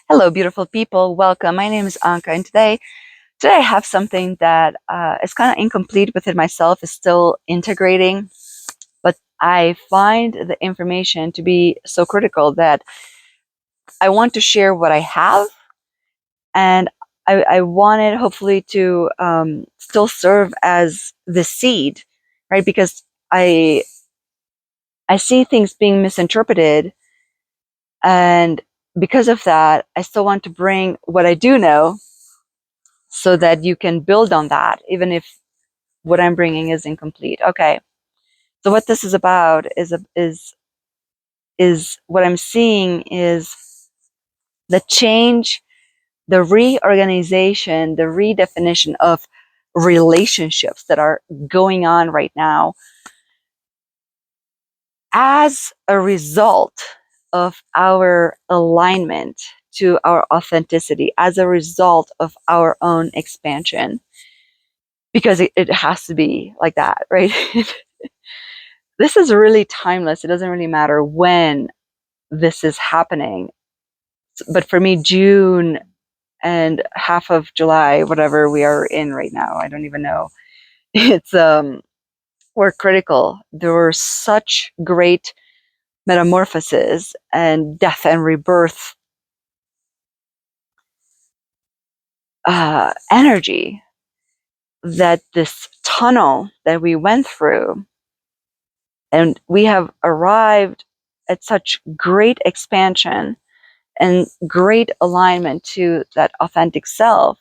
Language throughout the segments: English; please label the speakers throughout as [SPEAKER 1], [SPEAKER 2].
[SPEAKER 1] Hello, beautiful people. Welcome. My name is Anka, and today I have something that is kind of incomplete within myself. Is still integrating, but I find the information to be so critical that I want to share what I have, and I want it hopefully to still serve as the seed, right? Because I I see things being misinterpreted, and because of that, I still want to bring what I do know so that you can build on that, even if what I'm bringing is incomplete. Okay. So what this is about is what I'm seeing is the change, the reorganization, the redefinition of relationships that are going on right now as a result of our alignment to our authenticity, as a result of our own expansion, because it has to be like that, right? This is really timeless. It doesn't really matter when this is happening. But for me, June and half of July, whatever we are in right now, I don't even know. It's were critical. There were such great metamorphoses and death and rebirth energy that this tunnel that we went through, and we have arrived at such great expansion and great alignment to that authentic self,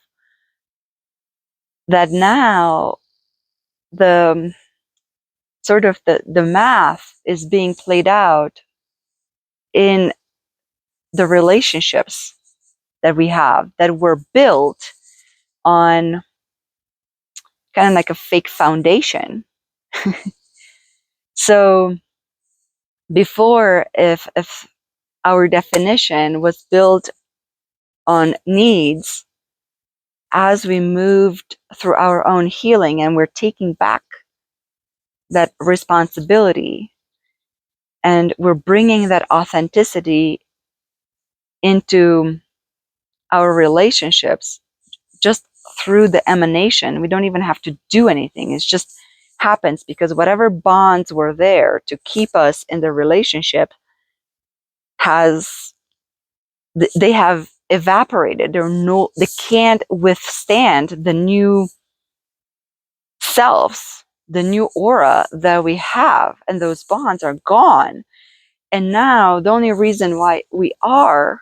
[SPEAKER 1] that now the sort of the math is being played out in the relationships that we have, that were built on kind of like a fake foundation. So before, if our definition was built on needs, as we moved through our own healing and we're taking back that responsibility, and we're bringing that authenticity into our relationships just through the emanation. We don't even have to do anything. It just happens because whatever bonds were there to keep us in the relationship has they have evaporated. They can't withstand the new selves, the new aura that we have, and those bonds are gone. And now the only reason why we are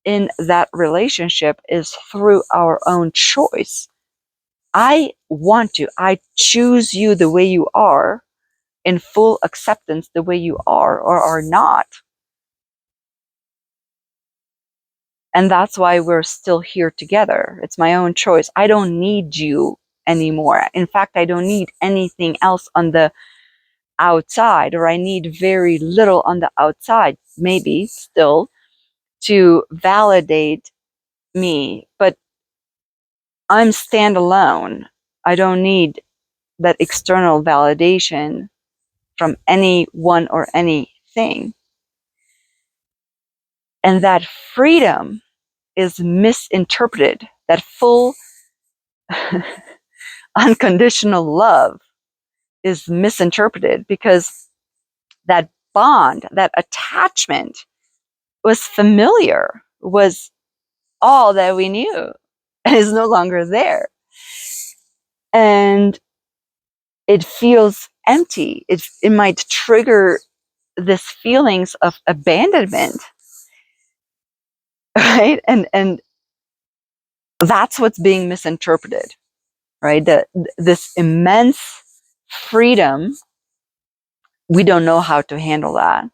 [SPEAKER 1] in that relationship is through our own choice. I choose you the way you are, in full acceptance the way you are or are not. And that's why we're still here together. It's my own choice. I don't need you anymore. In fact, I don't need anything else on the outside, or I need very little on the outside, maybe still, to validate me. But I'm standalone. I don't need that external validation from anyone or anything. And that freedom is misinterpreted. That full unconditional love is misinterpreted because that bond, that attachment was familiar, was all that we knew, and is no longer there. And it feels empty. It might trigger this feelings of abandonment, right? And that's what's being misinterpreted, right? This immense freedom, we don't know how to handle that.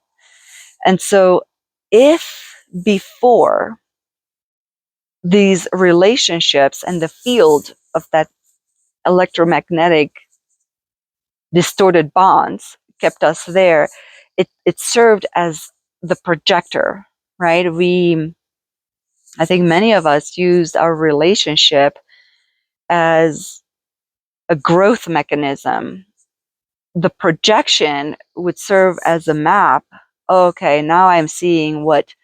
[SPEAKER 1] And so if before these relationships and the field of that electromagnetic distorted bonds kept us there, it served as the projector, right? I think many of us used our relationship as a growth mechanism. The projection would serve as a map. Okay, now I'm seeing what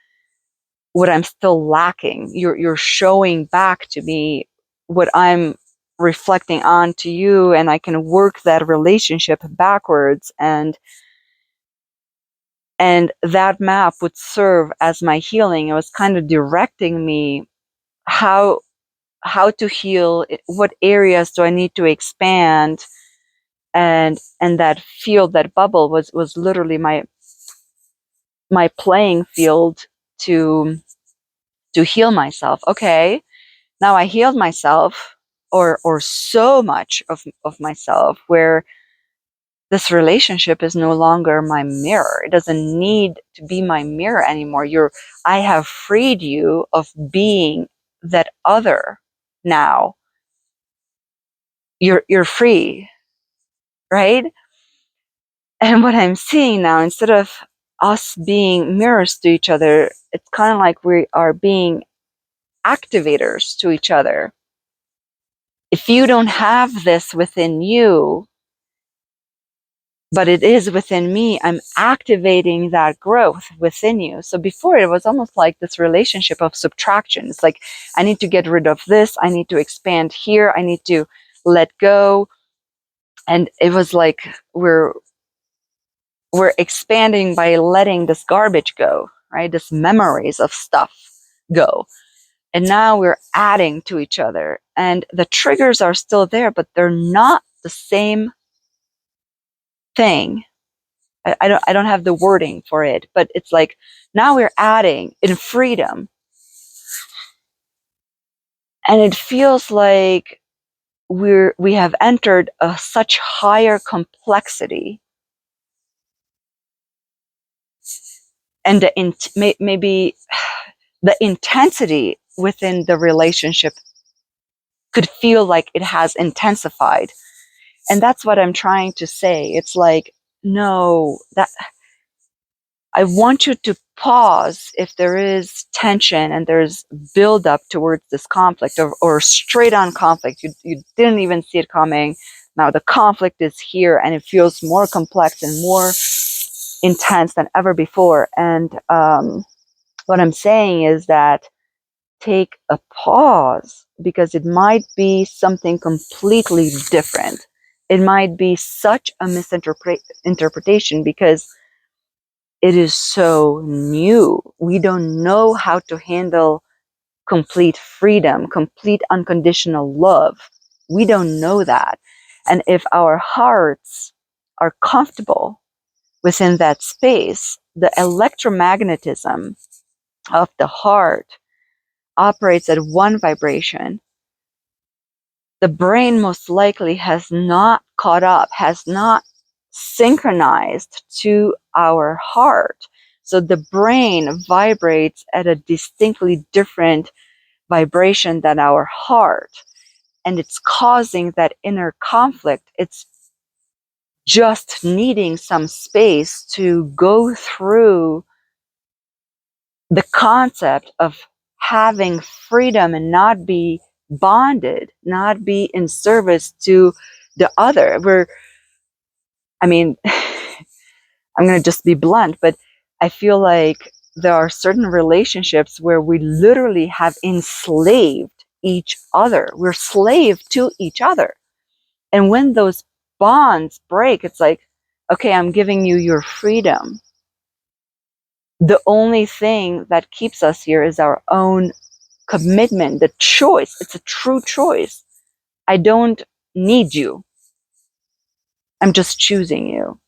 [SPEAKER 1] what I'm still lacking. You're showing back to me what I'm reflecting on to you, and I can work that relationship backwards, and that map would serve as my healing. It was kind of directing me how to heal, what areas do I need to expand, and that field, that bubble was literally my playing field to heal myself. Okay, now I healed myself, or so much of myself, where this relationship is no longer my mirror. It doesn't need to be my mirror anymore. I have freed you of being that other. Now you're free, right? And what I'm seeing now, instead of us being mirrors to each other, it's kind of like we are being activators to each other. If you don't have this within you, but it is within me, I'm activating that growth within you. So before, it was almost like this relationship of subtraction. It's like, I need to get rid of this, I need to expand here, I need to let go. And it was like we're expanding by letting this garbage go, right? This memories of stuff go. And now we're adding to each other. And the triggers are still there, but they're not the same thing. I don't have the wording for it, but it's like now we're adding in freedom. And it feels like we have entered a such higher complexity, and maybe the intensity within the relationship could feel like it has intensified. And that's what I'm trying to say. It's like, no, that I want you to pause if there is tension and there's buildup towards this conflict, or straight on conflict. You didn't even see it coming. Now the conflict is here and it feels more complex and more intense than ever before. And what I'm saying is that take a pause, because it might be something completely different. It might be such a misinterpretation because it is so new. We don't know how to handle complete freedom, complete unconditional love. We don't know that. And if our hearts are comfortable within that space, the electromagnetism of the heart operates at one vibration. The brain most likely has not caught up, has not synchronized to our heart. So the brain vibrates at a distinctly different vibration than our heart. And it's causing that inner conflict. It's just needing some space to go through the concept of having freedom and not be bonded, not be in service to the other. I mean, I'm going to just be blunt, but I feel like there are certain relationships where we literally have enslaved each other. We're slave to each other. And when those bonds break, it's like, okay, I'm giving you your freedom. The only thing that keeps us here is our own commitment, the choice. It's a true choice. I don't need you. I'm just choosing you.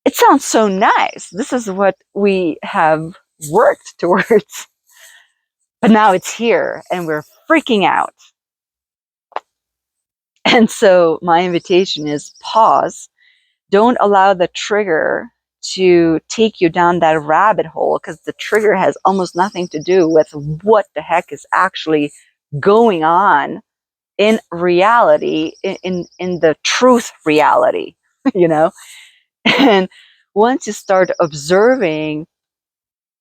[SPEAKER 1] It sounds so nice. This is what we have worked towards. But now it's here and we're freaking out. And so my invitation is pause. Don't allow the trigger to take you down that rabbit hole, because the trigger has almost nothing to do with what the heck is actually going on in reality, in the truth reality, you know? And once you start observing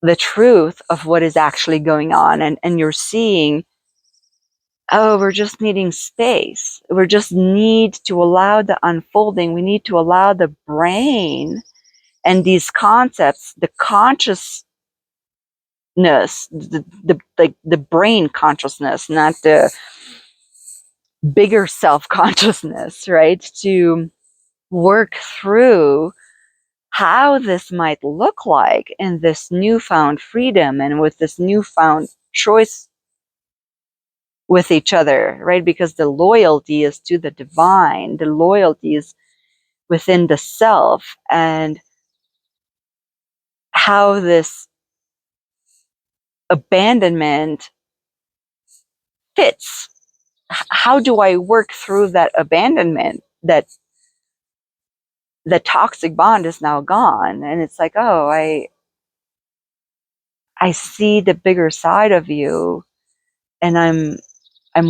[SPEAKER 1] the truth of what is actually going on, and you're seeing, oh, we're just needing space. We just need to allow the unfolding. We need to allow the brain And these concepts, the consciousness, the brain consciousness, not the bigger self consciousness, right? To work through how this might look like in this newfound freedom and with this newfound choice with each other, right? Because the loyalty is to the divine, the loyalty is within the self, and how this abandonment fits. How do I work through that abandonment? That the toxic bond is now gone, and it's like, oh, I see the bigger side of you, and I'm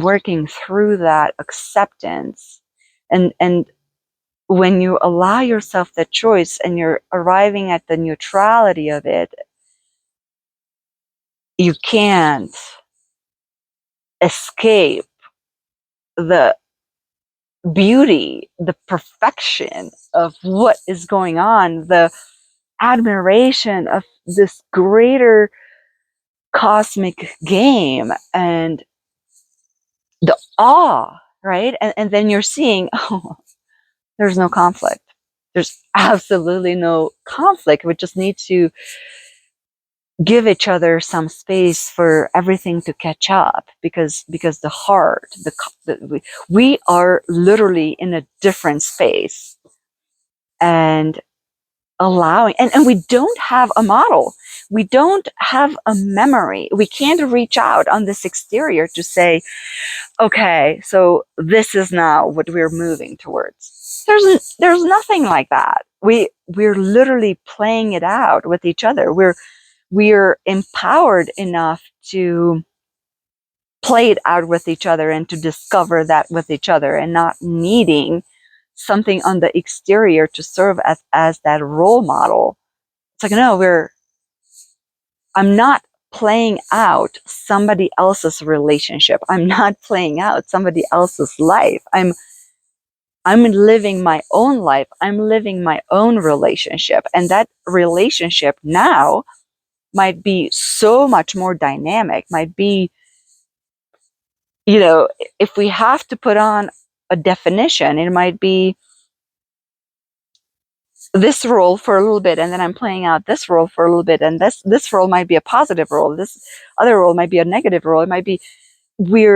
[SPEAKER 1] working through that acceptance. And when you allow yourself that choice and you're arriving at the neutrality of it, you can't escape the beauty, the perfection of what is going on, the admiration of this greater cosmic game, and the awe, right? And then you're seeing, oh, there's no conflict. There's absolutely no conflict. We just need to give each other some space for everything to catch up, because the heart, we are literally in a different space, and allowing, and we don't have a model, we don't have a memory, we can't reach out on this exterior to say, okay, so this is now what we're moving towards. There's nothing like that. We're literally playing it out with each other. We're empowered enough to play it out with each other and to discover that with each other, and not needing something on the exterior to serve as that role model. It's like, no, I'm not playing out somebody else's relationship. I'm not playing out somebody else's life. I'm living my own life. I'm living my own relationship. And that relationship now might be so much more dynamic, might be, if we have to put on a definition, it might be this role for a little bit, and then I'm playing out this role for a little bit, and this role might be a positive role, this other role might be a negative role. It might be, we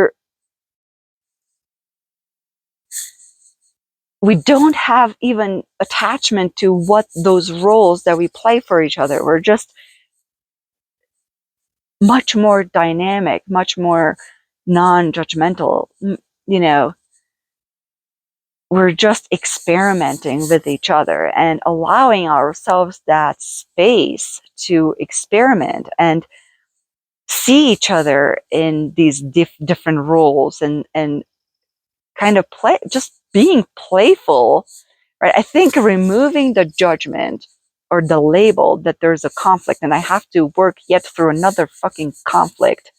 [SPEAKER 1] don't have even attachment to what those roles that we play for each other. We're just much more dynamic, much more non-judgmental. We're just experimenting with each other and allowing ourselves that space to experiment and see each other in these different roles, and kind of play, just being playful, right? I think removing the judgment or the label that there's a conflict and I have to work yet through another fucking conflict,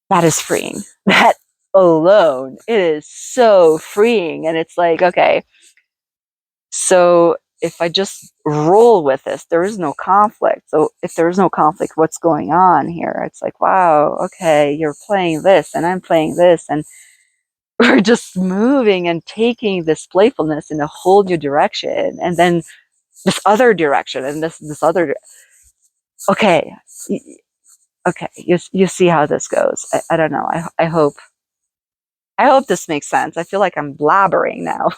[SPEAKER 1] that is freeing. That alone, it is so freeing. And it's like, okay, so if I just roll with this, there is no conflict. So if there is no conflict, what's going on here? It's like, wow, okay, you're playing this and I'm playing this, and we're just moving and taking this playfulness in a whole new direction, and then this other direction, and this other. Okay, okay, you see how this goes. I don't know. I hope this makes sense. I feel like I'm blabbering now.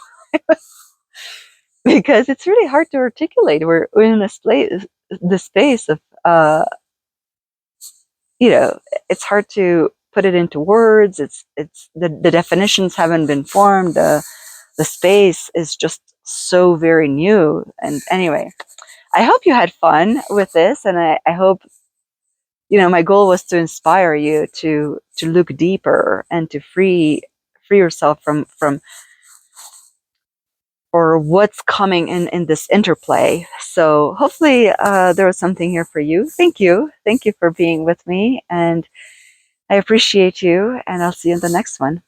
[SPEAKER 1] Because it's really hard to articulate. We're in the space of, it's hard to put it into words. It's the definitions haven't been formed. The space is just so very new. And anyway, I hope you had fun with this, and I hope, my goal was to inspire you to look deeper and to free yourself from or what's coming in this interplay. So hopefully there was something here for you. Thank you for being with me, and I appreciate you, and I'll see you in the next one.